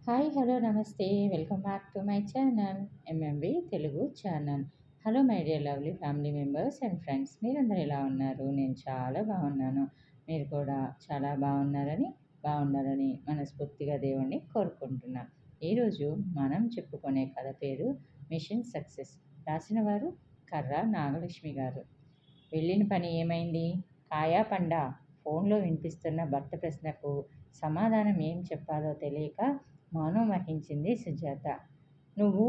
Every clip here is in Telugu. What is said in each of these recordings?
హాయ్ హలో నమస్తే welcome back to my channel MMV Telugu channel. Hello my dear lovely family members and friends, మీరందరూ ఎలా ఉన్నారు? నేను చాలా బాగున్నాను. మీరు కూడా చాలా బాగున్నారని మనస్ఫూర్తిగా దేవుణ్ణి కోరుకుంటున్నాను. ఈరోజు మనం చెప్పుకునే కథ పేరు మిషన్ సక్సెస్. రాసిన వారు కర్రా నాగలక్ష్మి గారు. వెళ్ళిన పని ఏమైంది? కాయా పండా? ఫోన్లో వినిపిస్తున్న భర్త ప్రశ్నకు సమాధానం ఏం చెప్పాలో తెలియక మౌనం వహించింది సుజాత. నువ్వు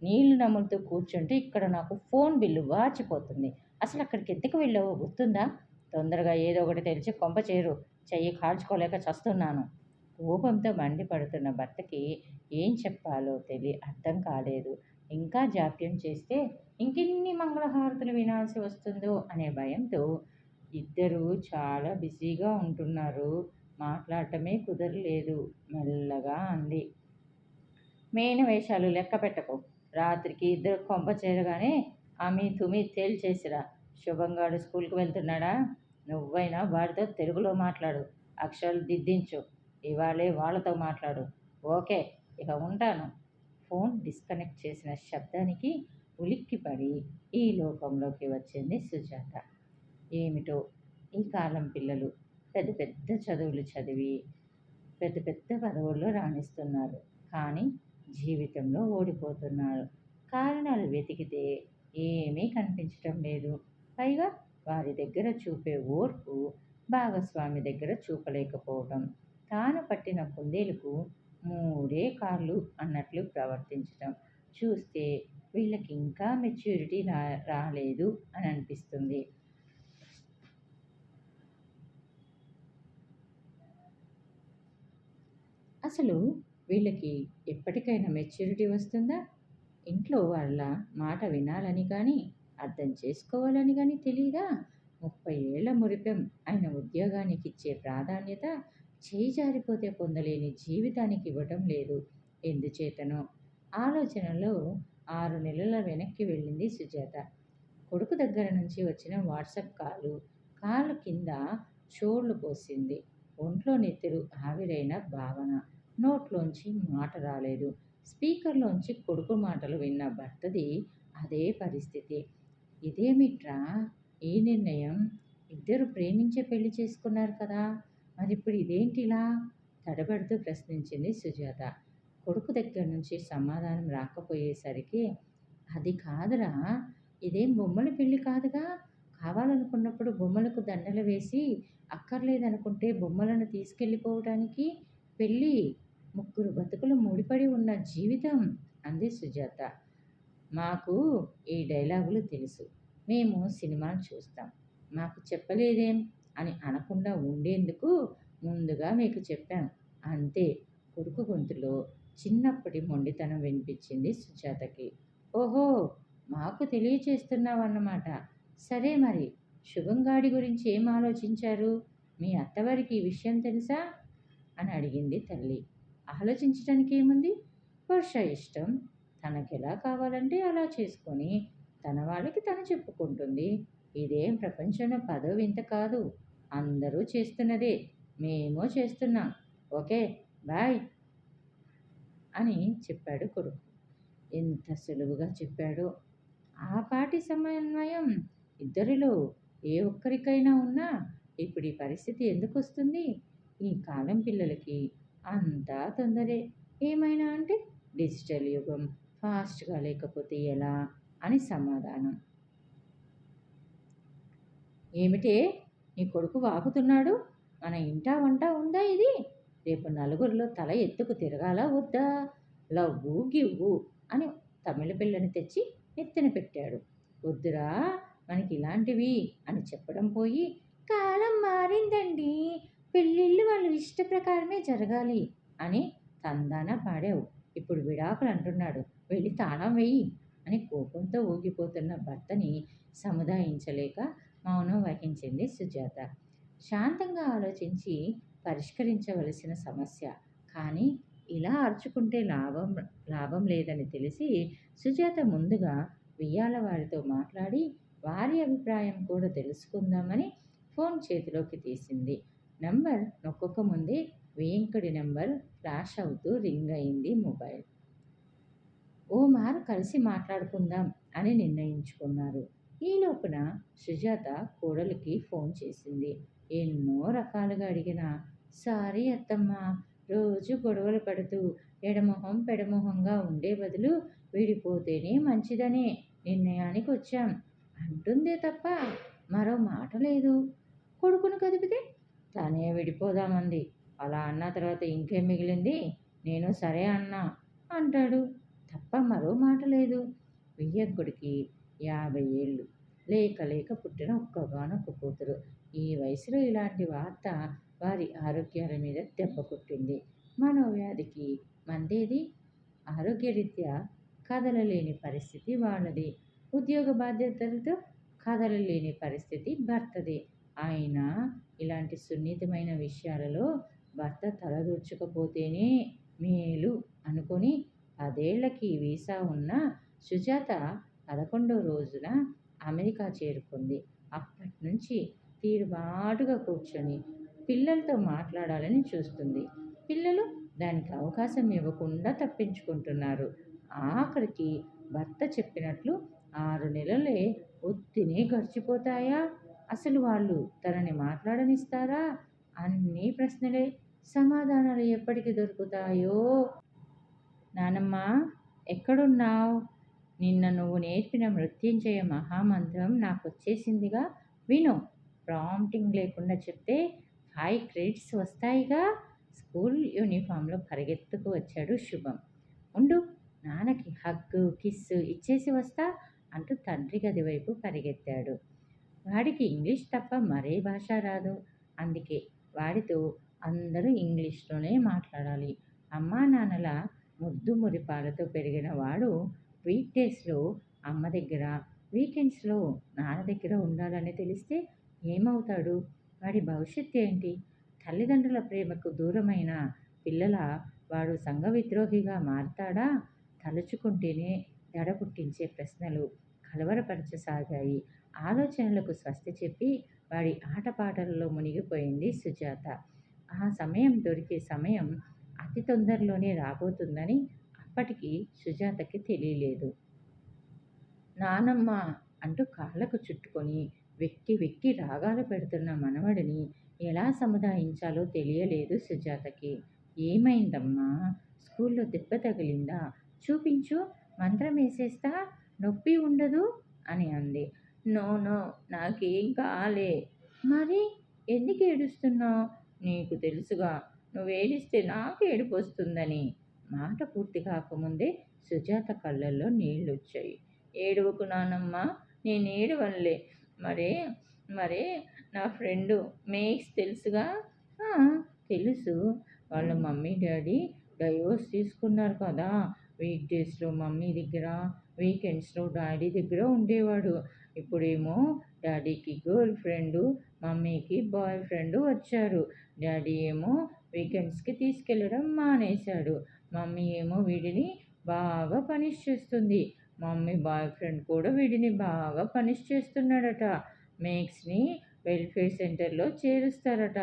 నీళ్లు నములుతూ కూర్చుంటే ఇక్కడ నాకు ఫోన్ బిల్లు వాచిపోతుంది. అసలు అక్కడికి ఎందుకు వెళ్ళావో గుర్తుందా? తొందరగా ఏదో ఒకటి తెలిసి కొంప చేరు. చెయ్యి కాల్చుకోలేక చస్తున్నాను. కోపంతో మండిపడుతున్న భర్తకి ఏం చెప్పాలో అర్థం కాలేదు. ఇంకా జాప్యం చేస్తే ఇంకెన్ని మంగళహారతులు వినాల్సి వస్తుందో అనే భయంతో ఇద్దరూ చాలా బిజీగా ఉంటున్నారు. మాట్లాడటమే కుదరలేదు. మెల్లగా అంది. మెయిన్ వేషాలు లెక్క పెట్టకు. రాత్రికి ఇద్దరు కొంప చేరగానే అమి తుమి తేల్చేసిరా. శుభంగాడు స్కూల్కి వెళ్తున్నాడా? నువ్వైనా వాడితో తెలుగులో మాట్లాడు. అక్షరాలు దిద్దించు. ఇవాళే వాళ్ళతో మాట్లాడు. ఓకే, ఇక ఉంటాను. ఫోన్ డిస్కనెక్ట్ చేసిన శబ్దానికి ఉలిక్కిపడి ఈ లోకంలోకి వచ్చింది సుజాత. ఏమిటో ఈ కాలం పిల్లలు పెద్ద పెద్ద చదువులు చదివి పెద్ద పెద్ద పదవుల్లో రాణిస్తున్నారు, కానీ జీవితంలో ఓడిపోతున్నారు. కారణాలు వెతికితే ఏమీ కనిపించటం లేదు. పైగా వారి దగ్గర చూపే ఓర్పు భాగస్వామి దగ్గర చూపలేకపోవటం, తాను పట్టిన కుందేలకు మూడే కార్లు అన్నట్లు ప్రవర్తించటం చూస్తే వీళ్ళకి ఇంకా మెచ్యూరిటీ రాలేదు అని అనిపిస్తుంది. అసలు వీళ్ళకి ఎప్పటికైనా మెచ్యూరిటీ వస్తుందా? ఇంట్లో వాళ్ళ మాట వినాలని కానీ అర్థం చేసుకోవాలని కానీ తెలీదా? 30 ఏళ్ల మురిపెం ఆయన ఉద్యోగానికి ఇచ్చే ప్రాధాన్యత చేయి జారిపోతే పొందలేని జీవితానికి ఇవ్వటం లేదు. ఎందుచేతనో ఆలోచనలో 6 నెలల వెనక్కి వెళ్ళింది సుజాత. కొడుకు దగ్గర నుంచి వచ్చిన వాట్సాప్ కాలు కింద చోళ్లు పోసింది. ఒంట్లో నెత్తురు ఆవిరైన భావన. నోట్లోంచి మాట రాలేదు. స్పీకర్లోంచి కొడుకు మాటలు విన్న భర్తది అదే పరిస్థితి. ఇదేమిట్రా ఈ నిర్ణయం? ఇద్దరు ప్రేమించే పెళ్లి చేసుకున్నారు కదా, మరిప్పుడు ఇదేంటిలా? తడబడుతూ ప్రశ్నించింది సుజాత. కొడుకు దగ్గర నుంచి సమాధానం రాకపోయేసరికి, అది కాదురా, ఇదేం బొమ్మల పెళ్లి కాదుగా. కావాలనుకున్నప్పుడు బొమ్మలకు దండలు వేసి, అక్కర్లేదనుకుంటే బొమ్మలను తీసుకెళ్ళిపోవడానికి పెళ్ళి. ముగ్గురు బతుకులు ముడిపడి ఉన్న జీవితం అంది సుజాత. మాకు ఈ డైలాగులు తెలుసు. మేము సినిమాలు చూస్తాం. మాకు చెప్పలేదేం అని అనకుండా ఉండేందుకు ముందుగా మీకు చెప్పాం అంతే. కొడుకు గొంతులో చిన్నప్పటి మొండితనం వినిపించింది సుజాతకి. ఓహో, మాకు తెలియచేస్తున్నావన్నమాట. సరే మరి, శుభంగాడి గురించి ఏం ఆలోచించారు? మీ అత్తవారికి ఈ విషయం తెలుసా అని అడిగింది తల్లి. ఆలోచించడానికి ఏముంది? వర్ష ఇష్టం. తనకెలా కావాలంటే అలా చేసుకొని తన వాళ్ళకి తను చెప్పుకుంటుంది. ఇదేం ప్రపంచంలో పదో వింత కాదు. అందరూ చేస్తున్నదే, మేము చేస్తున్నాం. ఓకే, బాయ్ అని చెప్పాడు కొడుకు. ఎంత సులువుగా చెప్పాడో! ఆ పాటి సమన్వయం ఇద్దరిలో ఏ ఒక్కరికైనా ఉన్నా ఇప్పుడు ఈ పరిస్థితి ఎందుకు వస్తుంది? ఈ కాలం పిల్లలకి అంతా తొందరే. ఏమైనా అంటే డిజిటల్ యుగం, ఫాస్ట్గా లేకపోతే ఎలా అని సమాధానం. ఏమిటే నీ కొడుకు వాగుతున్నాడు? మన ఇంటా వంట ఉందా ఇది? రేపు నలుగురిలో తల ఎత్తుకు తిరగాలా వద్దా? లవ్వు గివ్వు అని తమిళ పిల్లని తెచ్చి నెత్తిన పెట్టాడు. వద్దురా మనకి ఇలాంటివి అని చెప్పడం పోయి, కాలం మారిందండి, పెళ్ళిళ్ళు వాళ్ళ ఇష్ట ప్రకారమే జరగాలి అని తందాన పాడావు. ఇప్పుడు విడాకులు అంటున్నాడు, వెళ్ళి తాళం వెయ్యి అని కోపంతో ఊగిపోతున్న భర్తని సముదాయించలేక మౌనం వహించింది సుజాత. శాంతంగా ఆలోచించి పరిష్కరించవలసిన సమస్య, కానీ ఇలా అరుచుకుంటే లాభం లేదని తెలిసి సుజాత ముందుగా వియ్యాల వారితో మాట్లాడి వారి అభిప్రాయం కూడా తెలుసుకుందామని ఫోన్ చేతిలోకి తీసింది. నంబర్ నొక్కక ముందే వేంకడి నెంబర్ ఫ్లాష్ అవుతూ రింగ్ అయింది మొబైల్. ఓ మారు కలిసి మాట్లాడుకుందాం అని నిర్ణయించుకున్నారు. ఈ లోపున సుజాత కోడలికి ఫోన్ చేసింది. ఎన్నో రకాలుగా అడిగినా, సారీ అత్తమ్మ, రోజు గొడవలు పడుతూ ఎడమొహం పెడమొహంగా ఉండే బదులు విడిపోతేనే మంచిదనే నిర్ణయానికి వచ్చాం అంటుందే తప్ప మరో మాట లేదు. కొడుకును కదిపితే తనే విడిపోదామంది. అలా అన్న తర్వాత ఇంకేం మిగిలింది? నేను సరే అన్నా అంటాడు తప్ప మరో మాట లేదు. వియ్యంకుడికి 50 ఏళ్ళు. లేక లేక పుట్టిన ఒక్కగానొక్క కూతురు. ఈ వయసులో ఇలాంటి వార్త వారి ఆరోగ్యాల మీద దెబ్బ కొట్టింది. మనోవ్యాధికి మందేది? ఆరోగ్యరీత్యా కదలలేని పరిస్థితి వాళ్ళది. ఉద్యోగ బాధ్యతలతో కదలలేని పరిస్థితి భర్తది. అయినా ఇలాంటి సున్నితమైన విషయాలలో భర్త తలదూర్చకపోతేనే మేలు అనుకొని 10 ఏళ్లకి వీసా ఉన్న సుజాత 11వ రోజున అమెరికా చేరుకుంది. అప్పట్నుంచి తీరుబాటుగా కూర్చొని పిల్లలతో మాట్లాడాలని చూస్తుంది. పిల్లలు దానికి అవకాశం ఇవ్వకుండా తప్పించుకుంటున్నారు. ఆఖరికి భర్త చెప్పినట్లు 6 నెలలే ఉత్తినే గడిచిపోతాయా? అసలు వాళ్ళు తనని మాట్లాడనిస్తారా? అన్నీ ప్రశ్నలే. సమాధానాలు ఎప్పటికి దొరుకుతాయో? నానమ్మ, ఎక్కడున్నావ్? నిన్న నువ్వు నేర్పిన మృత్యుంజయ మహామంత్రం నాకొచ్చేసిందిగా, విను. ప్రాంప్టింగ్ లేకుండా చెప్తే 5 క్రెడిట్స్ వస్తాయిగా. స్కూల్ యూనిఫామ్లో పరిగెత్తుకు వచ్చాడు శుభం. ఉండు, నాన్నకి హగ్గు కిస్సు ఇచ్చేసి వస్తా అంటూ తండ్రి గది వైపు పరిగెత్తాడు. వాడికి ఇంగ్లీష్ తప్ప మరే భాష రాదు. అందుకే వాడితో అందరూ ఇంగ్లీష్లోనే మాట్లాడాలి. అమ్మా నాన్నల ముద్దు మురిపాలతో పెరిగిన వాడు వీక్ డేస్లో అమ్మ దగ్గర, వీకెండ్స్లో నాన్న దగ్గర ఉండాలని తెలిస్తే ఏమవుతాడు? వాడి భవిష్యత్తు ఏంటి? తల్లిదండ్రుల ప్రేమకు దూరమైన పిల్లల వాడు సంఘ విద్రోహిగా మారతాడా? తలుచుకుంటేనే దడ పుట్టించే ప్రశ్నలు కలవరపరచసాగాయి. ఆలోచనలకు స్వస్తి చెప్పి వాడి ఆటపాటలలో మునిగిపోయింది సుజాత. ఆ సమయం దొరికే సమయం అతి తొందరలోనే రాబోతుందని అప్పటికి సుజాతకి తెలియలేదు. నానమ్మ అంటూ కాళ్ళకు చుట్టుకొని వెక్కి వెక్కి రాగాలు పెడుతున్న మనవడిని ఎలా సముదాయించాలో తెలియలేదు సుజాతకి. ఏమైందమ్మా? స్కూల్లో దెబ్బ తగిలిందా? చూపించు, మంత్రం వేసేస్తా, నొప్పి ఉండదు అని అంది. నో నో, నాకేం కాలే. మరి ఎందుకు ఏడుస్తున్నావు? నీకు తెలుసుగా, నువ్వేడిస్తే నాకు ఏడుపు వస్తుందని. మాట పూర్తి కాకముందే సుజాత కళ్ళల్లో నీళ్ళొచ్చాయి. ఏడవకు నానమ్మ, నేను ఏడవనులే. మరే మరే నా ఫ్రెండు మేక్స్ తెలుసుగా? "ఆ, తెలుసు. వాళ్ళ మమ్మీ డాడీ డైవోర్స్ తీసుకున్నారు కదా. వీక్ డేస్లో మమ్మీ దగ్గర, వీకెండ్స్లో డాడీ దగ్గర ఉండేవాడు. ఇప్పుడేమో డాడీకి గర్ల్ ఫ్రెండు, మమ్మీకి బాయ్ ఫ్రెండు వచ్చారు. డాడీ ఏమో వీకెండ్స్కి తీసుకెళ్ళడం మానేశాడు. మమ్మీ ఏమో వీడిని బాగా పనిష్ చేస్తుంది. మమ్మీ బాయ్ ఫ్రెండ్ కూడా వీడిని బాగా పనిష్ చేస్తున్నాడట. మేక్స్ని వెల్ఫేర్ సెంటర్లో చేరుస్తారట.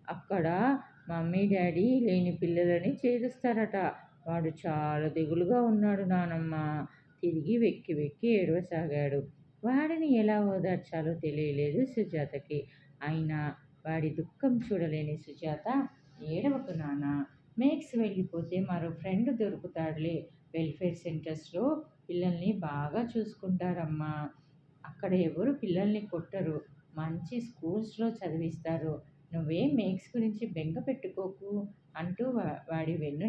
అక్కడ మమ్మీ డాడీ లేని పిల్లలని చేరుస్తారట. వాడు చాలా దిగులుగా ఉన్నాడు నానమ్మ. తిరిగి వెక్కి వెక్కి ఏడవసాగాడు. వాడిని ఎలా ఓదార్చాలో తెలియలేదు సుజాతకి. అయినా వాడి దుఃఖం చూడలేని సుజాత, ఏడవకు నాన్న, మేక్స్ వెళ్ళిపోతే మరో ఫ్రెండ్ దొరుకుతాడులే. వెల్ఫేర్ సెంటర్స్లో పిల్లల్ని బాగా చూసుకుంటారమ్మా. అక్కడ ఎవరు పిల్లల్ని కొట్టరు. మంచి స్కూల్స్లో చదివిస్తారు. నువ్వేం మేక్స్ గురించి బెంగ పెట్టుకోకు అంటూ వాడి వెన్ను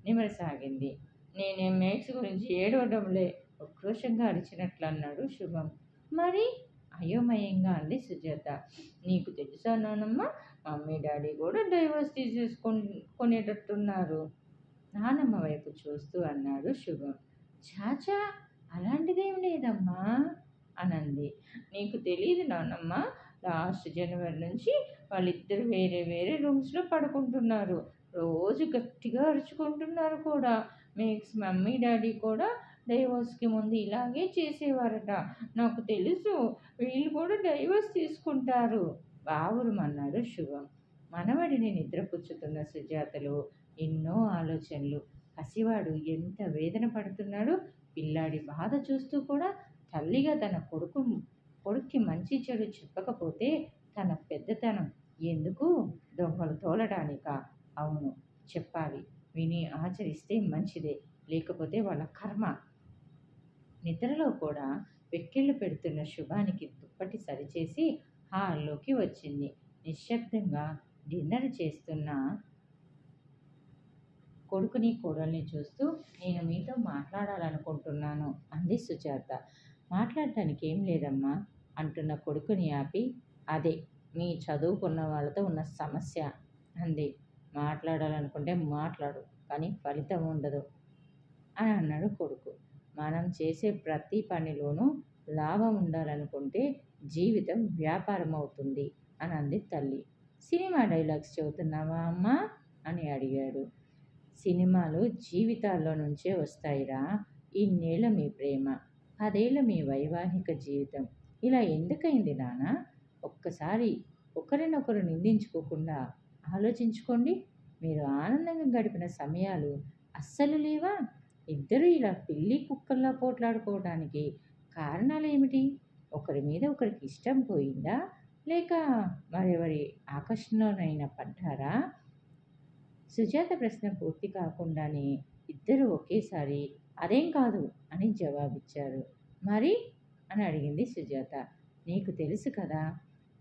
నిమరసాగింది. నేనేం మేక్స్ గురించి ఏడవడంలే, ఉక్రోషంగా అరిచినట్లు అన్నాడు శుభం. మరి? అయోమయంగా అంది సుజాత. నీకు తెలుసా నానమ్మ, మమ్మీ డాడీ కూడా డైవర్స్ తీసేసుకొనేటట్టున్నారు. నానమ్మ వైపు చూస్తూ అన్నాడు శుభం. చాచా, అలాంటిదేం లేదమ్మా అనంది. నీకు తెలియదు నానమ్మ, లాస్ట్ జనవరి నుంచి వాళ్ళిద్దరు వేరే వేరే రూమ్స్లో పడుకుంటున్నారు. రోజు గట్టిగా అరుచుకుంటున్నారు కూడా. మేక్స్ మమ్మీ డాడీ కూడా డైవోర్స్కి ముందు ఇలాగే చేసేవారట. నాకు తెలుసు, వీళ్ళు కూడా డైవోర్స్ తీసుకుంటారు బావురుమన్నాడు శుభం. మనవడిని నిద్రపుచ్చుతున్న సుజాతలో ఎన్నో ఆలోచనలు. పసివాడు ఎంత వేదన పడుతున్నాడో, పిల్లాడి బాధ చూస్తూ కూడా తల్లిగా తన కొడుక్కి మంచి చెడు చెప్పకపోతే తన పెద్దతనం ఎందుకు? దొంగలు తోలడానికా? అవును, చెప్పాలి. విని ఆచరిస్తే మంచిదే, లేకపోతే వాళ్ళ కర్మ. నిద్రలో కూడా వెక్కిళ్ళు పెడుతున్న శుభానికి దుప్పటి సరిచేసి హాల్లోకి వచ్చింది. నిశ్శబ్దంగా డిన్నర్ చేస్తున్న కొడుకుని కోడల్ని చూస్తూ, నేను మీతో మాట్లాడాలనుకుంటున్నాను అంది సుజాత. మాట్లాడటానికి ఏం లేదమ్మా అంటున్న కొడుకుని ఆపి, అదే మీ చదువుకున్న వాళ్ళతో ఉన్న సమస్య అంది. మాట్లాడాలనుకుంటే మాట్లాడు, కానీ ఫలితం ఉండదు అని అన్నాడు కొడుకు. మనం చేసే ప్రతి పనిలోనూ లాభం ఉండాలనుకుంటే జీవితం వ్యాపారం అవుతుంది అని అంది తల్లి. సినిమా డైలాగ్స్ చెబుతున్నావా అమ్మా అని అడిగాడు. సినిమాలు జీవితాల్లో నుంచే వస్తాయిరా. ఇన్నేళ్ల మీ ప్రేమ, 10 ఏళ్ల మీ వైవాహిక జీవితం ఇలా ఎందుకైంది నాన్న? ఒక్కసారి ఒకరినొకరు నిందించుకోకుండా ఆలోచించుకోండి. మీరు ఆనందంగా గడిపిన సమయాలు అస్సలు లేవా? ఇద్దరూ ఇలా పిల్లి కుక్కల్లా పోట్లాడుకోవడానికి కారణాలేమిటి? ఒకరి మీద ఒకరికి ఇష్టం పోయిందా? లేక మరెవరి ఆకర్షణలోనైనా పడ్డారా? సుజాత ప్రశ్న పూర్తి కాకుండానే ఇద్దరూ ఒకేసారి అదేం కాదు అని జవాబిచ్చారు. మరి అని అడిగింది సుజాత. నీకు తెలుసు కదా,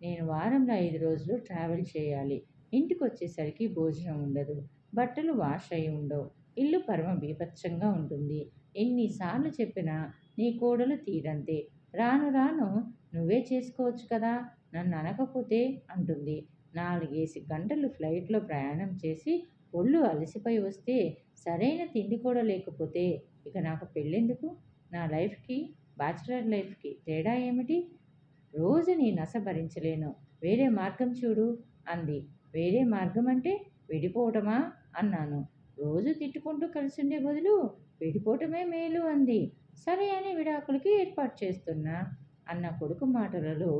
నేను వారంలో 5 రోజులు ట్రావెల్ చేయాలి. ఇంటికొచ్చేసరికి భోజనం ఉండదు, బట్టలు వాష్ అయి ఉండవు, ఇల్లు పరమ బీభత్సంగా ఉంటుంది. ఎన్నిసార్లు చెప్పినా నీ కోడలు తీరంతే. రాను రాను నువ్వే చేసుకోవచ్చు కదా, నన్ను అనకపోతే అంటుంది. 4 గంటలు ఫ్లైట్లో ప్రయాణం చేసి ఒళ్ళు అలసిపోయి వస్తే సరైన తిండి కూడా లేకపోతే ఇక నాకు పెళ్ళెందుకు? నా లైఫ్కి బ్యాచిలర్ లైఫ్కి తేడా ఏమిటి? రోజు నీ నస భరించలేను, వేరే మార్గం చూడు అంది. వేరే మార్గం అంటే విడిపోవటమా అన్నాను. రోజు తిట్టుకుంటూ కలిసుండే బదులు విడిపోవటమే మేలు అంది. సరే అని విడాకులకి ఏర్పాటు చేస్తున్నా అన్న కొడుకు మాటలలో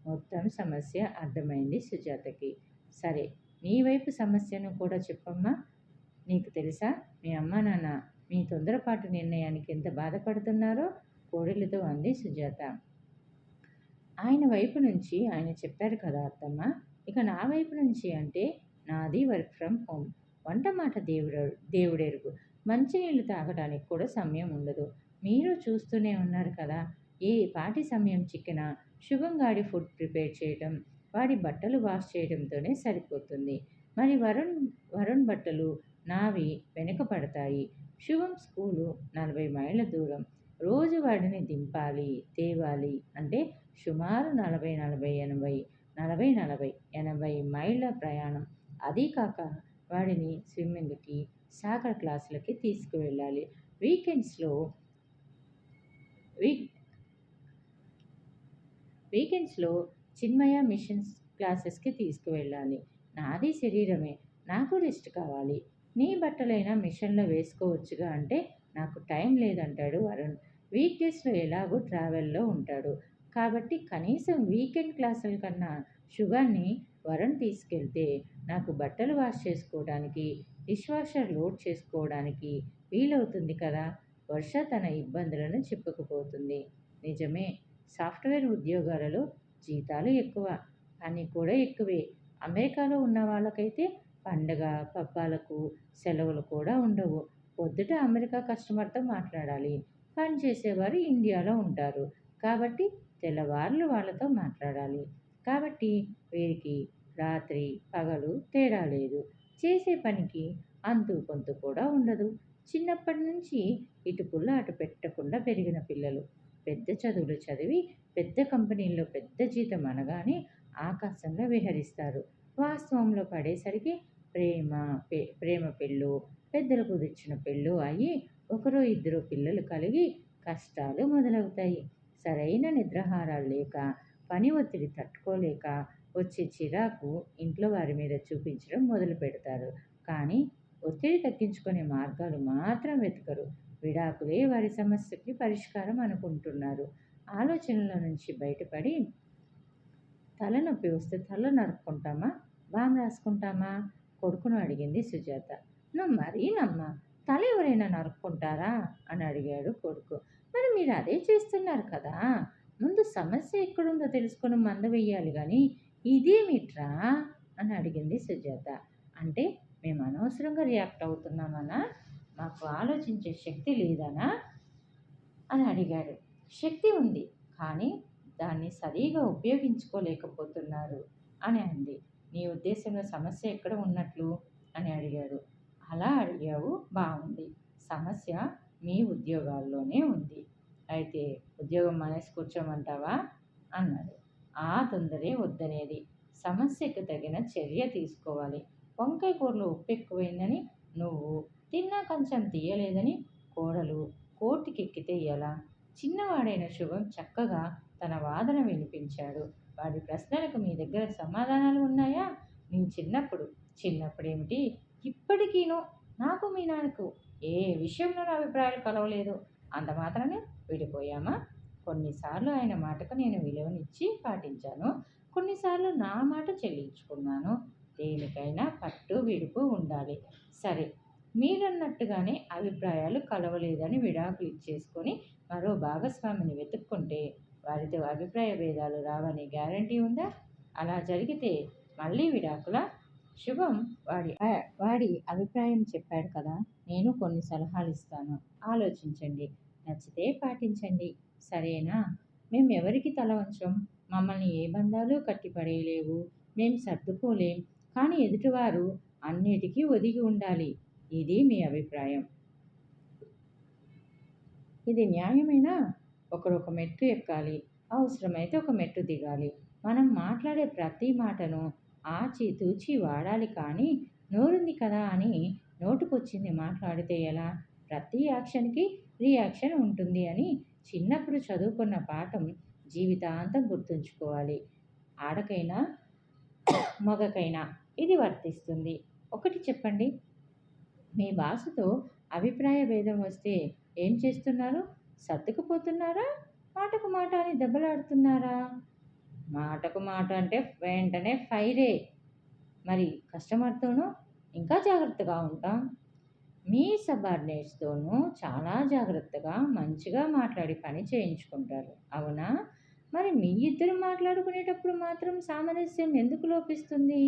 మొత్తం సమస్య అర్థమైంది సుజాతకి. సరే, నీ వైపు సమస్యను కూడా చెప్పమ్మా. నీకు తెలుసా, మీ అమ్మా నాన్న మీ తొందరపాటు నిర్ణయానికి ఎంత బాధపడుతున్నారో కోడలితో అంది సుజాత. ఆయన వైపు నుంచి ఆయన చెప్పారు కదా అత్తమ్మ. ఇక నా వైపు నుంచి అంటే నాది వర్క్ ఫ్రమ్ హోమ్. వంట మాట దేవుడెరుగు. మంచినీళ్ళు తాగడానికి కూడా సమయం ఉండదు. మీరు చూస్తూనే ఉన్నారు కదా, ఏ పాటి సమయం చిక్కినా శుభం గాడి ఫుడ్ ప్రిపేర్ చేయడం, వాడి బట్టలు వాష్ చేయడంతోనే సరిపోతుంది. మరి వరుణ్ బట్టలు నావి వెనుక పడతాయి. శుభం స్కూలు 40 మైళ్ళ దూరం. రోజు వాడిని దింపాలి, తేవాలి అంటే సుమారు 40 మైళ్ళ ప్రయాణం. అదీ కాక వాడిని స్విమ్మింగ్కి, సాకర్ క్లాసులకి తీసుకువెళ్ళాలి. వీకెండ్స్లో వీక్ వీకెండ్స్లో చిన్మయ మిషన్స్ క్లాసెస్కి తీసుకువెళ్ళాలి. నాది శరీరమే, నాకు రెస్ట్ కావాలి. నీ బట్టలైనా మిషన్లో వేసుకోవచ్చుగా అంటే నాకు టైం లేదంటాడు వరుణ్. వీక్ డేస్లో ఎలాగో ట్రావెల్లో ఉంటాడు కాబట్టి కనీసం వీకెండ్ క్లాసుల కన్నా శుభాన్ని వరుణ్ తీసుకెళ్తే నాకు బట్టలు వాష్ చేసుకోవడానికి, డిష్ వాషర్ లోడ్ చేసుకోవడానికి వీలవుతుంది కదా. వర్ష తన ఇబ్బందులను చెప్పుకుపోతుంది. నిజమే, సాఫ్ట్వేర్ ఉద్యోగాలలో జీతాలు ఎక్కువ, పని కూడా ఎక్కువే. అమెరికాలో ఉన్న వాళ్ళకైతే పండగ పబ్బాలకు సెలవులు కూడా ఉండవు. పొద్దుట అమెరికా కస్టమర్తో మాట్లాడాలి, పని చేసేవారు ఇండియాలో ఉంటారు కాబట్టి తెల్లవార్లు వాళ్ళతో మాట్లాడాలి. కాబట్టి వీరికి రాత్రి పగలు తేడా లేదు. చేసే పనికి అంతు కొంతు కూడా ఉండదు. చిన్నప్పటి నుంచి ఇటు పుల్ల అటు పెట్టకుండా పెరిగిన పిల్లలు పెద్ద చదువులు చదివి పెద్ద కంపెనీల్లో పెద్ద జీతం అనగానే ఆకాశంలో విహరిస్తారు. వాస్తవంలో పడేసరికి ప్రేమ పెళ్ళు, పెద్దలు కుదిర్చిన పెళ్ళు అయ్యి ఒకరో ఇద్దరు పిల్లలు కలిగి కష్టాలు మొదలవుతాయి. సరైన నిద్రాహారాలు లేక, పని ఒత్తిడి తట్టుకోలేక వచ్చే చిరాకు ఇంట్లో వారి మీద చూపించడం మొదలు పెడతారు. కానీ ఒత్తిడి తగ్గించుకునే మార్గాలు మాత్రం వెతకరు. విడాకులే వారి సమస్యకి పరిష్కారం అనుకుంటున్నారు. ఆలోచనల నుంచి బయటపడి తలనొప్పి వస్తే తల నరుక్కుంటామా, బామ్ రాసుకుంటామా? కొడుకును అడిగింది సుజాత. నువ్వు మరీనమ్మా తల ఎవరైనా నరుక్కుంటారా అని అడిగాడు కొడుకు. మరి మీరు అదే చేస్తున్నారు కదా! ముందు సమస్య ఎక్కడుందో తెలుసుకొని మందు వెయ్యాలి గానీ ఇదేమిట్రా అని అడిగింది సుజాత. అంటే మేము అనవసరంగా రియాక్ట్ అవుతున్నామనా? మాకు ఆలోచించే శక్తి లేదనా? అని అడిగాడు. శక్తి ఉంది, కానీ దాన్ని సరిగా ఉపయోగించుకోలేకపోతున్నారు అని అంది. నీ ఉద్దేశంలో సమస్య ఎక్కడ ఉన్నట్లు అని అడిగాడు. అలా అడిగావు, బాగుంది. సమస్య మీ ఉద్యోగాల్లోనే ఉంది. అయితే ఉద్యోగం మానేసి కూర్చోమంటావా అన్నాడు. ఆ తొందరే వద్దనేది. సమస్యకు తగిన చర్య తీసుకోవాలి. వంకాయ కూరలో ఉప్పు ఎక్కువైందని నువ్వు, తిన్నా కంచం తీయలేదని కోడలు కోర్టుకెక్కితే ఎలా? చిన్నవాడైన శుభం చక్కగా తన వాదన వినిపించాడు. వాడి ప్రశ్నలకు మీ దగ్గర సమాధానాలు ఉన్నాయా? నీ చిన్నప్పుడేమిటి, ఇప్పటికీనూ నాకు మీ నాన్నకు ఏ విషయంలోనూ అభిప్రాయాలు కలవలేదు. అంత మాత్రాన విడిపోయామా? కొన్నిసార్లు ఆయన మాటకు నేను విలువనిచ్చి పాటించాను. కొన్నిసార్లు నా మాట చెల్లించుకున్నాను. దేనికైనా పట్టు విడుపు ఉండాలి. సరే, మీరన్నట్టుగానే అభిప్రాయాలు కలవలేదని విడాకులు ఇచ్చేసుకొని మరో భాగస్వామిని వెతుక్కుంటే వారితో అభిప్రాయ భేదాలు రావని గ్యారంటీ ఉందా? అలా జరిగితే మళ్ళీ విడాకులా? శుభం వాడి అభిప్రాయం చెప్పాడు కదా! నేను కొన్ని సలహాలు ఇస్తాను. ఆలోచించండి. నచ్చితే పాటించండి. సరేనా? మేమెవరికి తల వంచం. మమ్మల్ని ఏ బంధాలు కట్టిపడేయలేవు. మేం సర్దుకోలేం. కానీ ఎదుటివారు అన్నిటికీ ఒదిగి ఉండాలి. ఇది మీ అభిప్రాయం. ఇది న్యాయమేనా? ఒకరొక మెట్టు ఎక్కాలి. అవసరమైతే ఒక మెట్టు దిగాలి. మనం మాట్లాడే ప్రతి మాటను ఆచితూచి వాడాలి, కానీ నోరుంది కదా అని నోటుకొచ్చింది మాట్లాడితే ఎలా? ప్రతి యాక్షన్‌కి రియాక్షన్ ఉంటుంది అని చిన్నప్పుడు చదువుకున్న పాఠం జీవితాంతం గుర్తుంచుకోవాలి. ఆడకైనా, మగకైనా ఇది వర్తిస్తుంది. ఒకటి చెప్పండి, మీ బాసుతో అభిప్రాయ భేదం వస్తే ఏం చేస్తున్నారు? సర్దుకుపోతున్నారా? మాటకు మాట అని దెబ్బలాడుతున్నారా? మాటకు మాట అంటే వెంటనే ఫైరే. మరి కస్టమర్‌తోనూ ఇంకా జాగ్రత్తగా ఉంటాం. మీ సబార్డినేట్స్‌తోనూ చాలా జాగ్రత్తగా, మంచిగా మాట్లాడి పని చేయించుకుంటారు. అవునా? మరి మీ ఇద్దరు మాట్లాడుకునేటప్పుడు మాత్రం సామరస్యం ఎందుకు లోపిస్తుంది?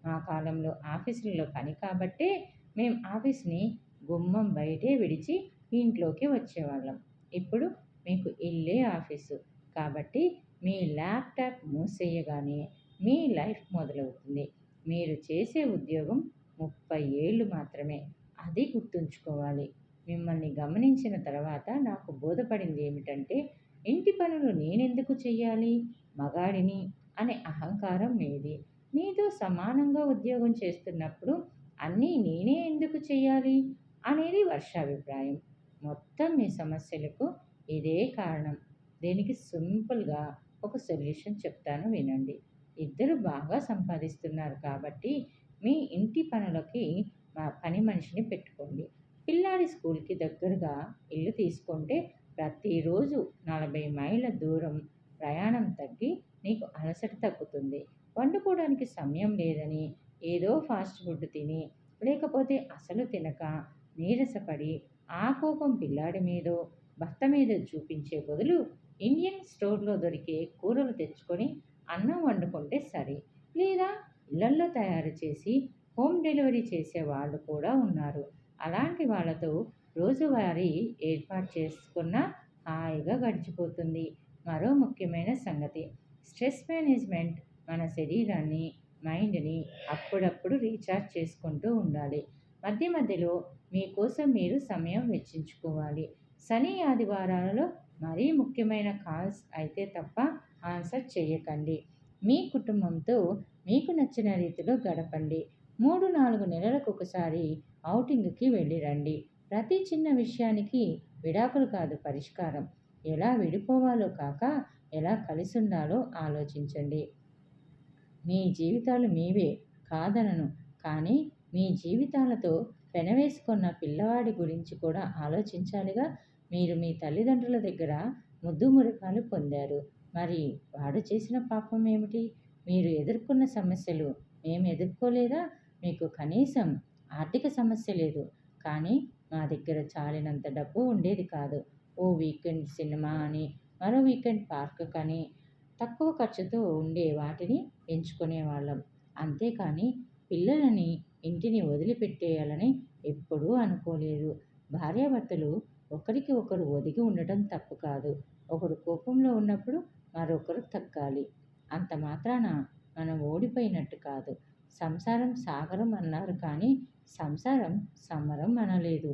మా కాలంలో ఆఫీసులలో పని కాబట్టే మేం ఆఫీస్‌ని గుమ్మం బయటే విడిచి ఇంట్లోకి వచ్చేవాళ్ళం. ఇప్పుడు మీకు ఇల్లే ఆఫీసు. కాబట్టి మీ ల్యాప్‌టాప్ మూసేయగానే మీ లైఫ్ మొదలవుతుంది. మీరు చేసే ఉద్యోగం 30 ఏళ్ళు మాత్రమే. అది గుర్తుంచుకోవాలి. మిమ్మల్ని గమనించిన తర్వాత నాకు బోధపడింది ఏమిటంటే, ఇంటి పనులు నేనెందుకు చెయ్యాలి? మగాడిని అనే అహంకారం మీది. నీతో సమానంగా ఉద్యోగం చేస్తున్నప్పుడు అన్నీ నేనే ఎందుకు చెయ్యాలి అనేది వర్ష అభిప్రాయం. మొత్తం మీ సమస్యలకు ఇదే కారణం. దీనికి సింపుల్‌గా ఒక సొల్యూషన్ చెప్తాను, వినండి. ఇద్దరు బాగా సంపాదిస్తున్నారు కాబట్టి మీ ఇంటి పనులకి పని మనిషిని పెట్టుకోండి. పిల్లాడి స్కూల్‌కి దగ్గరగా ఇల్లు తీసుకుంటే ప్రతిరోజు 40 మైళ్ళ దూరం ప్రయాణం తగ్గి నీకు అలసట తగ్గుతుంది. వండుకోవడానికి సమయం లేదని ఏదో ఫాస్ట్ ఫుడ్ తిని, లేకపోతే అసలు తినక నీరసపడి ఆ కోపం పిల్లాడి మీదో, భర్త మీదో చూపించే బదులు ఇండియన్ స్టోర్‌లో దొరికే కూరలు తెచ్చుకొని అన్నం వండుకుంటే సరి. లేదా ఇళ్లల్లో తయారు చేసి హోమ్ డెలివరీ చేసే వాళ్ళు కూడా ఉన్నారు. అలాంటి వాళ్ళతో రోజువారీ ఏర్పాటు చేసుకున్నా హాయిగా గడిచిపోతుంది. మరో ముఖ్యమైన సంగతి, స్ట్రెస్ మేనేజ్మెంట్. మన శరీరాన్ని, మైండ్‌ని అప్పుడప్పుడు రీఛార్జ్ చేసుకుంటూ ఉండాలి. మధ్య మధ్యలో మీకోసం మీరు సమయం వెచ్చించుకోవాలి. శని, ఆదివారాలలో మరీ ముఖ్యమైన కాల్స్ అయితే తప్ప ఆన్సర్ చేయకండి. మీ కుటుంబంతో మీకు నచ్చిన రీతిలో గడపండి. 3, 4 నెలలకొకసారి ఔటింగ్‌కి వెళ్ళి రండి. ప్రతి చిన్న విషయానికి విడాకులు కాదు పరిష్కారం. ఎలా విడిపోవాలో కాక, ఎలా కలిసుండాలో ఆలోచించండి. మీ జీవితాలు మీవే కాదనను, కానీ మీ జీవితాలతో పెనవేసుకున్న పిల్లవాడి గురించి కూడా ఆలోచించాలిగా. మీరు మీ తల్లిదండ్రుల దగ్గర ముద్దు మురికాలు పొందారు. మరి వాడు చేసిన పాపం ఏమిటి? మీరు ఎదుర్కొన్న సమస్యలు మేము ఎదుర్కోలేదా? మీకు కనీసం ఆర్థిక సమస్య లేదు. కానీ మా దగ్గర చాలినంత డబ్బు ఉండేది కాదు. ఓ వీకెండ్ సినిమా అని, మరో వీకెండ్ పార్కుకని తక్కువ ఖర్చుతో ఉండే వాటిని ఎంచుకునేవాళ్ళం. అంతేకాని పిల్లలని ఇంటిని వదిలిపెట్టేయాలని ఎప్పుడూ అనుకోలేదు. భార్యాభర్తలు ఒకరికి ఒకరు ఒదిగి ఉండటం తప్పు కాదు. ఒకరు కోపంలో ఉన్నప్పుడు మరొకరు తగ్గాలి. అంత మాత్రాన మనం ఓడిపోయినట్టు కాదు. సంసారం సాగరం అన్నారు కానీ సంసారం సమరం అనలేదు.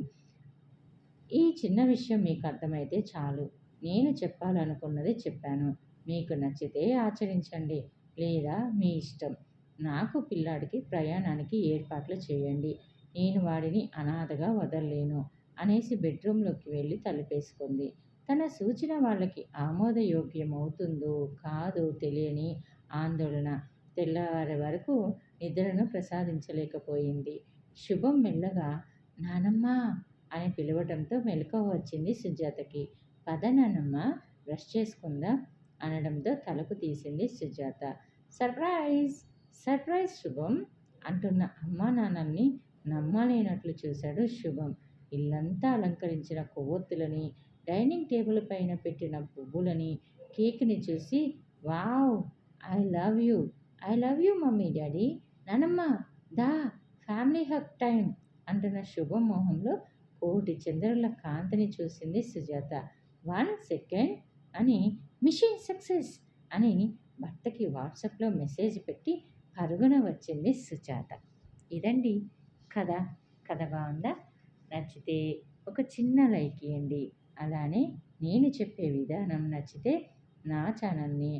ఈ చిన్న విషయం మీకు అర్థమైతే చాలు. నేను చెప్పాలనుకున్నది చెప్పాను. మీకు నచ్చితే ఆచరించండి. లేదా మీ ఇష్టం. నాకు పిల్లాడికి ప్రయాణానికి ఏర్పాట్లు చేయండి. నేను వాడిని అనాథగా వదల్లేను అనేసి బెడ్రూమ్లోకి వెళ్ళి తలుపేసుకుంది. తన సూచన వాళ్ళకి ఆమోదయోగ్యమవుతుందో కాదో తెలియని ఆందోళన. తెల్లవారే వరకు నిద్రను ప్రసాదించలేకపోయింది. శుభం మెల్లగా నానమ్మా అని పిలవటంతో మెలకువ వచ్చింది సుజాతకి. పద నానమ్మ, బ్రష్ చేసుకుందాం అనడంతో తలుపు తీసింది సుజాత. సర్ప్రైజ్! సర్ప్రైజ్ శుభం అంటున్న అమ్మా నాన్నల్ని నమ్మలేనట్లు చూశాడు శుభం. ఇల్లంతా అలంకరించిన కొవ్వొత్తులని, డైనింగ్ టేబుల్ పైన పెట్టిన పువ్వులని, కేక్ని చూసి wow! I love you! I love you mummy daddy! నానమ్మ దా ఫ్యామిలీ హగ్ టైం అంటున్న శుభం మొహంలో కోటి చంద్రుల కాంతిని చూసింది సుజాత. 1 సెకండ్ అని మిషన్ సక్సెస్ అని భర్తకి వాట్సాప్లో మెసేజ్ పెట్టి పరుగున వచ్చింది సుజాత. ఇదండి కథ. కథ బాగుందా? నచ్చితే ఒక చిన్న లైక్ ఇవ్వండి. అలానే నేను చెప్పే విధానం నచ్చితే నా ఛానల్ని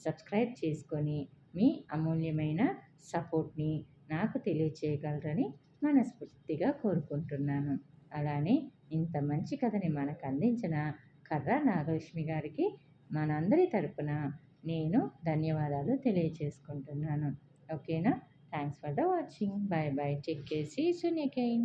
సబ్స్క్రైబ్ చేసుకొని మీ అమూల్యమైన సపోర్ట్ని నాకు తెలియచేయగలరని మనస్ఫూర్తిగా కోరుకుంటున్నాను. అలానే ఇంత మంచి కథని మనకు అందించిన కర్రా నాగలక్ష్మి గారికి మనందరి తరపున నేను ధన్యవాదాలు తెలియచేసుకుంటున్నాను. ఓకేనా? Thanks for the watching. Bye bye. Take care. See you soon again.